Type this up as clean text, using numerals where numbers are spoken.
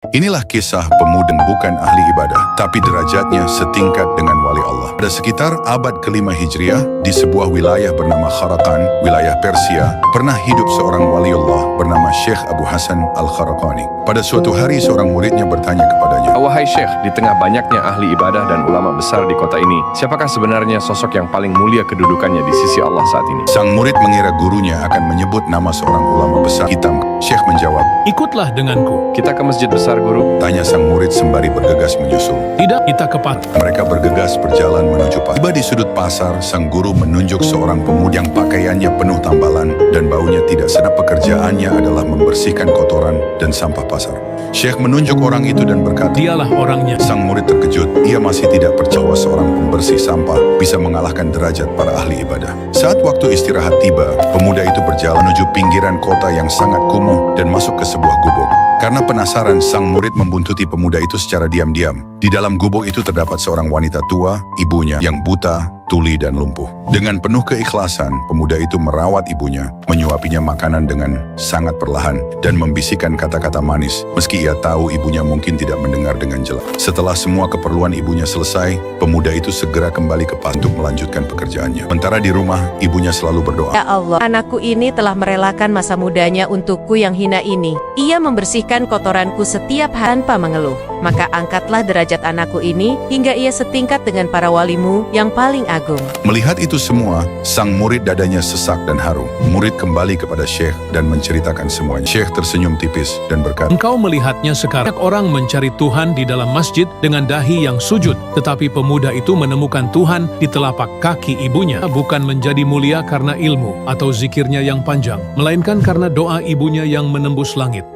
Inilah kisah pemuda bukan ahli ibadah, tapi derajatnya setingkat dengan wali Allah. Pada sekitar abad ke-5 Hijriah, di sebuah wilayah bernama Kharaqan, wilayah Persia, pernah hidup seorang waliullah bernama Syekh Abu Hasan Al-Kharaqani. Pada suatu hari, seorang muridnya bertanya kepadanya, "Wahai Syekh, di tengah banyaknya ahli ibadah dan ulama besar di kota ini, siapakah sebenarnya sosok yang paling mulia kedudukannya di sisi Allah saat ini?" Sang murid mengira gurunya akan menyebut nama seorang ulama besar hitam. Syekh menjawab, "Ikutlah denganku." "Kita ke masjid besar, Guru." tanya sang murid sembari bergegas menyusul. "Tidak, kita ke pasar." Mereka bergegas berjalan menuju pasar. Tiba di sudut pasar, sang guru menunjuk seorang pemuda yang pakaiannya penuh tambalan dan baunya tidak sedap. Pekerjaannya adalah membersihkan kotoran dan sampah pasar. Syekh menunjuk orang itu dan berkata, "Dialah orangnya." Sang murid terkejut. Ia masih tidak percaya bahwa seorang pembersih sampah bisa mengalahkan derajat para ahli ibadah. Saat waktu istirahat tiba, pemuda itu berjalan menuju pinggiran kota yang sangat kumuh dan masuk ke sebuah gubuk. Karena penasaran, sang murid membuntuti pemuda itu secara diam-diam. Di dalam gubuk itu terdapat seorang wanita tua, ibunya, yang buta, tuli, dan lumpuh. Dengan penuh keikhlasan, pemuda itu merawat ibunya, menyuapinya makanan dengan sangat perlahan, dan membisikkan kata-kata manis, meski ia tahu ibunya mungkin tidak mendengar dengan jelas. Setelah semua keperluan ibunya selesai, pemuda itu segera kembali ke pasar untuk melanjutkan pekerjaannya. Sementara di rumah, ibunya selalu berdoa, "Ya Allah, anakku ini telah merelakan masa mudanya untukku yang hina ini. Ia membersihkan kotoranku setiap hari tanpa mengeluh. Maka angkatlah derajat anakku ini hingga ia setingkat dengan para walimu yang paling agung." Melihat itu semua, sang murid dadanya sesak dan haru. Murid kembali kepada Syekh dan menceritakan semuanya. Syekh tersenyum tipis dan berkata, "Engkau melihatnya sekarang. Banyak orang mencari Tuhan di dalam masjid dengan dahi yang sujud. Tetapi pemuda itu menemukan Tuhan di telapak kaki ibunya. Bukan menjadi mulia karena ilmu atau zikirnya yang panjang, melainkan karena doa ibunya yang menembus langit.